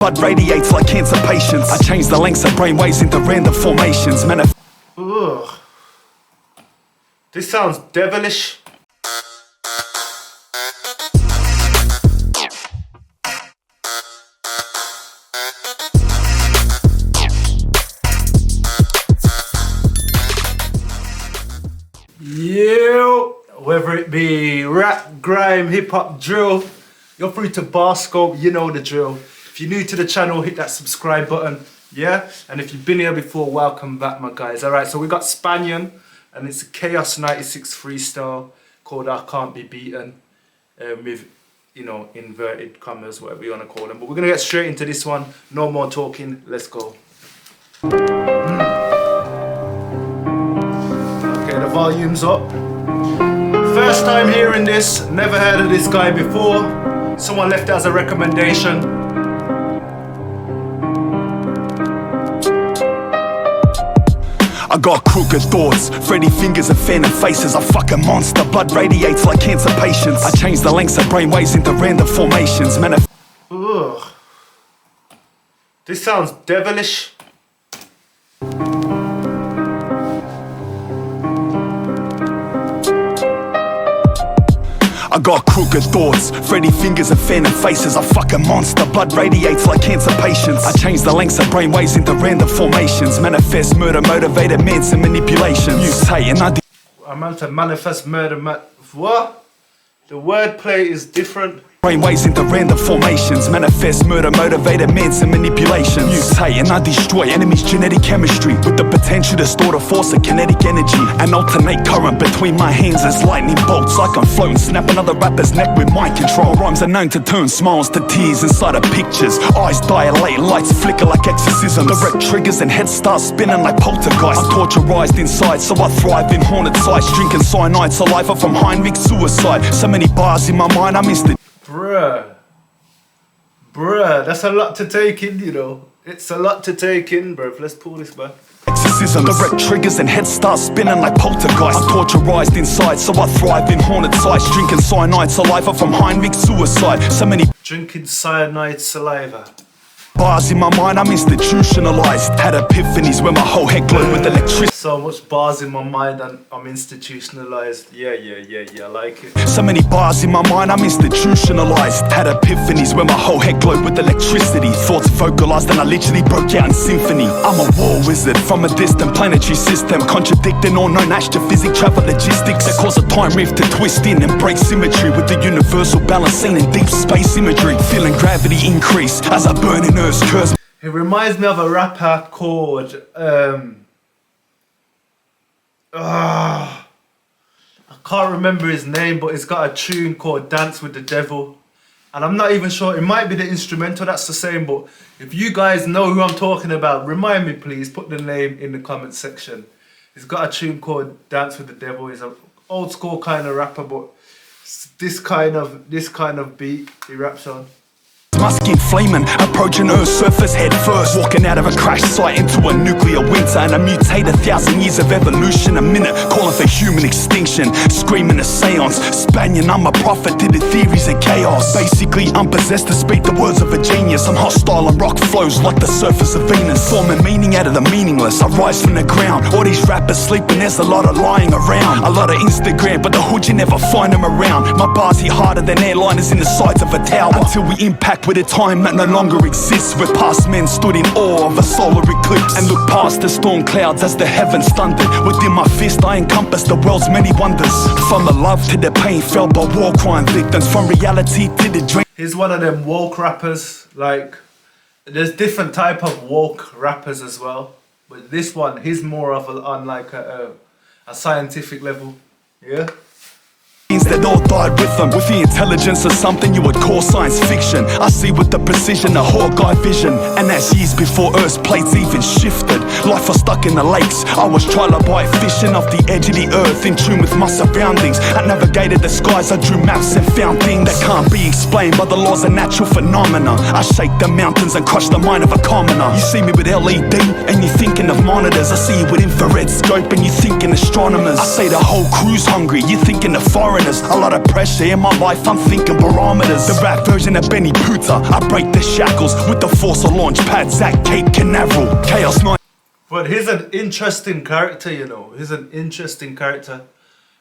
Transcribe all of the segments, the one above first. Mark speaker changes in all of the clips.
Speaker 1: Blood radiates like cancer patients. I change the lengths of brainwaves into random formations.
Speaker 2: Ugh. This sounds devilish. Yo, whether it be rap, grime, hip-hop, drill, you're through to BarScope, you know the drill. If you're new to the channel, hit that subscribe button, yeah? And if you've been here before, welcome back, my guys. Alright, so we got Spanian, and it's a Chaos 96 freestyle called I Can't Be Beaten, with, you know, inverted commas, whatever you want to call them. But we're going to get straight into this one. No more talking, let's go. Okay, the volume's up. First time hearing this, never heard of this guy before. Someone left it as a recommendation.
Speaker 1: I got crooked thoughts, Freddy fingers and phantom faces. A fucking monster, blood radiates like cancer patients. I change the lengths of brainwaves into random formations.
Speaker 2: Ugh. This sounds devilish.
Speaker 1: I got crooked thoughts, Freddy fingers and phantom faces. A fucking monster, blood radiates like cancer patients. I change the lengths of brainwaves into random formations. Manifest murder, motivated meds and manipulations. Mutate and
Speaker 2: I'm out to manifest murder, what? The wordplay is different.
Speaker 1: brainwaves into random formations. Manifest murder, motivated meds and manipulations. Mutate and I destroy enemies' genetic chemistry with the potential to store the force of kinetic energy and alternate current between my hands as lightning bolts. I can float and snap another rapper's neck with mind control. Rhymes are known to turn smiles to tears inside of pictures. Eyes dilate, lights flicker like exorcisms. Direct triggers and heads start spinning like poltergeist. I'm torturized inside, so I thrive in haunted sites. Drinking cyanide saliva from Heinrich suicide. So many bars in my mind, I missed it.
Speaker 2: Bruh, that's a lot to take in, you know. It's a lot to take in, bruv. Let's pull this back.
Speaker 1: Exorcism, direct triggers and heads start spinning like poltergeist. I'm torturized inside, so I thrive in haunted sites. Drinking cyanide saliva from Heinrich suicide. So many
Speaker 2: drinking cyanide saliva.
Speaker 1: Bars in my mind, I'm institutionalized. Had epiphanies where my whole head glowed with electricity.
Speaker 2: So much bars in my mind and I'm institutionalized. Yeah, I like it.
Speaker 1: So many bars in my mind, I'm institutionalized. Had epiphanies where my whole head glowed with electricity. Thoughts vocalized and I literally broke out in symphony. I'm a war wizard from a distant planetary system, contradicting all known astrophysics, travel logistics that cause a time rift to twist in and break symmetry with the universal balance seen in deep space imagery. Feeling gravity increase as I burn in Earth's curse.
Speaker 2: It reminds me of a rapper called I can't remember his name, but it's got a tune called Dance with the Devil. And I'm not even sure, it might be the instrumental that's the same, but if you guys know who I'm talking about, remind me please, put the name in the comment section. He's got a tune called Dance with the Devil. He's an old school kind of rapper, but this kind of beat he raps on.
Speaker 1: My skin flaming, approaching Earth's surface head first. Walking out of a crash site into a nuclear winter. And I mutate 1,000 years of evolution a minute, calling for human extinction, screaming a seance. Spanian, I'm a prophet to the theories of chaos. Basically, I'm possessed to speak the words of a genius. I'm hostile and rock flows like the surface of Venus. Forming meaning out of the meaningless, I rise from the ground. All these rappers sleeping, there's a lot of lying around. A lot of Instagram, but the hood you never find them around. My bars hit harder than airliners in the sides of a tower. Until we impact with a time that no longer exists, where past men stood in awe of a solar eclipse and looked past the storm clouds as the heavens thundered. Within my fist I encompass the world's many wonders. From the love to the pain felt by war crime victims, from reality to the dream.
Speaker 2: He's one of them woke rappers. Like, there's different type of woke rappers as well, but this one, he's more of on like a scientific level. Yeah.
Speaker 1: That all died with them, with the intelligence of something you would call science fiction. I see with the precision a Hawkeye vision, and that's years before Earth's plates even shifted. Life was stuck in the lakes, I was trilobite fishing off the edge of the earth, in tune with my surroundings. I navigated the skies, I drew maps and found things that can't be explained by the laws of natural phenomena. I shake the mountains and crush the mind of a commoner. You see me with LED and you're thinking of monitors. I see you with infrared scope and you're thinking astronomers. I say the whole crew's hungry, you're thinking of foreigners. foreigners. A lot of pressure in my life, I'm thinking barometers. The rap version of Benny Puta, I break the shackles with the force of launch pad, Zach, Cape Canaveral, Chaos 9.
Speaker 2: But he's an interesting character, you know. He's an interesting character.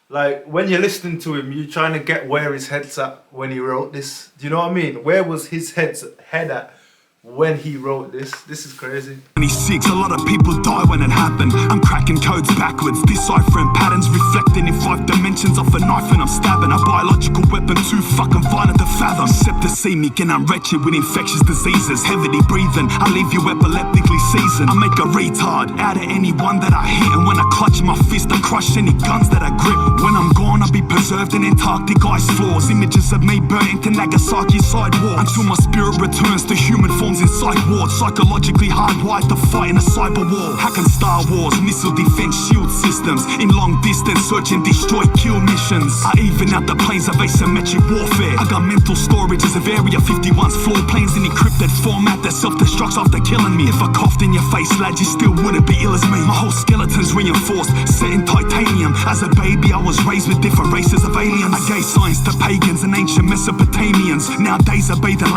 Speaker 2: Like, when you're listening to him, you're trying to get where his head's at when he wrote this. Do you know what I mean? Where was his head at when he wrote this? This is crazy.
Speaker 1: 26, a lot of people die when it happened. I'm cracking codes backwards, deciphering patterns, reflecting in 5 dimensions off a knife and I'm stabbing a biological weapon too fucking violent to fathom. Septicemic and I'm wretched with infectious diseases. Heavily breathing, I leave you epileptically seasoned. I make a retard out of anyone that I hit, and when I clutch my fist, I crush any guns that I grip. When I'm gone, I'll be preserved in Antarctic ice floors. Images of me burnt into Nagasaki sidewalks, until my spirit returns to human forms in psych wards. Psychologically hardwired to fight in a cyber war. Hacking Star Wars, missile defense shield systems. In long distance, search and destroy kill missions. I even out the planes of asymmetric warfare. I got mental storages of Area 51's floor planes in encrypted format that self-destructs after killing me. If I coughed in your face, lad, you still wouldn't be ill as me. My whole skeleton's reinforced, set in titanium. As a baby, I was raised with different races of aliens. I gave science to pagans and ancient Mesopotamians. Nowadays I bathe in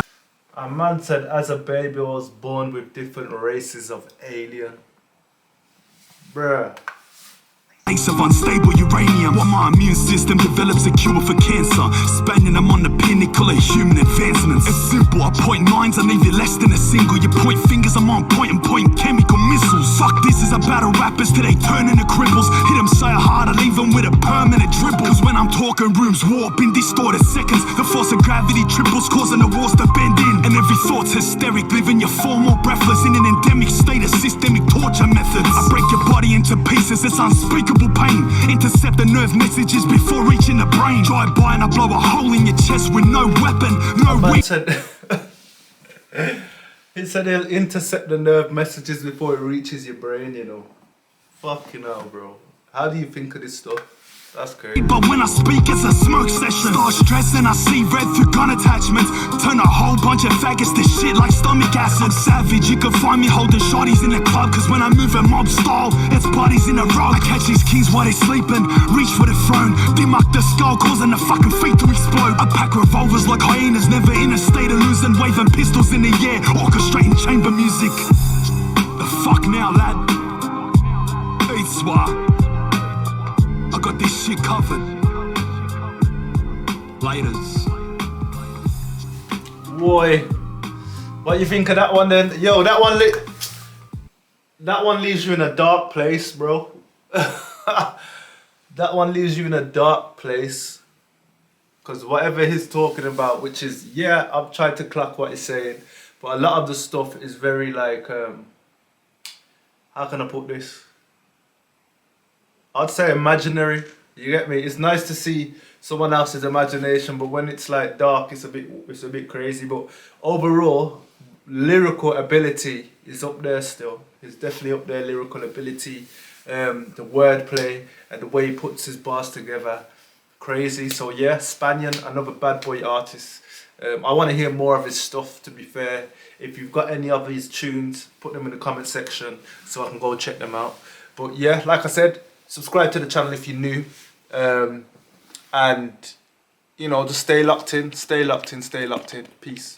Speaker 2: A man said, as a baby, I was born with different races of alien. Bruh.
Speaker 1: Ace of unstable uranium, while my immune system develops a cure for cancer. Spanian, I'm on the pinnacle of human advancements. It's simple, I point nines, I leave you less than a single. You point fingers, I'm on point and point chemical missiles. Fuck, this is a battle rappers till they turn into cripples. Hit them so hard, I leave them with a permanent dribble. Cause when I'm talking, rooms warp in distorted seconds. The force of gravity triples, causing the walls to bend in. And every thought's hysteric, leaving you far more breathless in an endemic state of systemic torture methods. I break your body into pieces, it's unspeakable pain. Intercept the nerve messages before reaching the brain. Drive by and I blow a hole in your chest with no weapon, no weapon.
Speaker 2: He said he'll intercept the nerve messages before it reaches your brain, you know. Fucking hell, bro. How do you think of this stuff? That's crazy.
Speaker 1: But when I speak, it's a smoke session. Start stressing, I see red through gun attachments. Turn a whole bunch of faggots to shit like stomach acid. Savage, you can find me holding shorties in the club. Cause when I move in mob style, it's parties in a row. I catch these kings while they sleeping, reach for the throne. Demark the skull, causing the fucking feet to explode. I pack revolvers like hyenas, never in a state of losing. Waving pistols in the air, orchestrating chamber music. The fuck now, lad? It's why I got this shit covered. Laters.
Speaker 2: Boy, what you think of that one then? Yo, that one leaves you in a dark place, bro. That one leaves you in a dark place. Because whatever he's talking about, which is, yeah, I've tried to clock what he's saying, but a lot of the stuff is very like, how can I put this? I'd say imaginary. You get me? It's nice to see someone else's imagination, but when it's like dark, it's a bit crazy. But overall, lyrical ability is up there still. It's definitely up there. Lyrical ability, the wordplay, and the way he puts his bars together, crazy. So yeah, Spanian, another bad boy artist. I want to hear more of his stuff. To be fair, if you've got any of his tunes, put them in the comment section so I can go check them out. But yeah, like I said, subscribe to the channel if you're new, and you know, just stay locked in. Peace.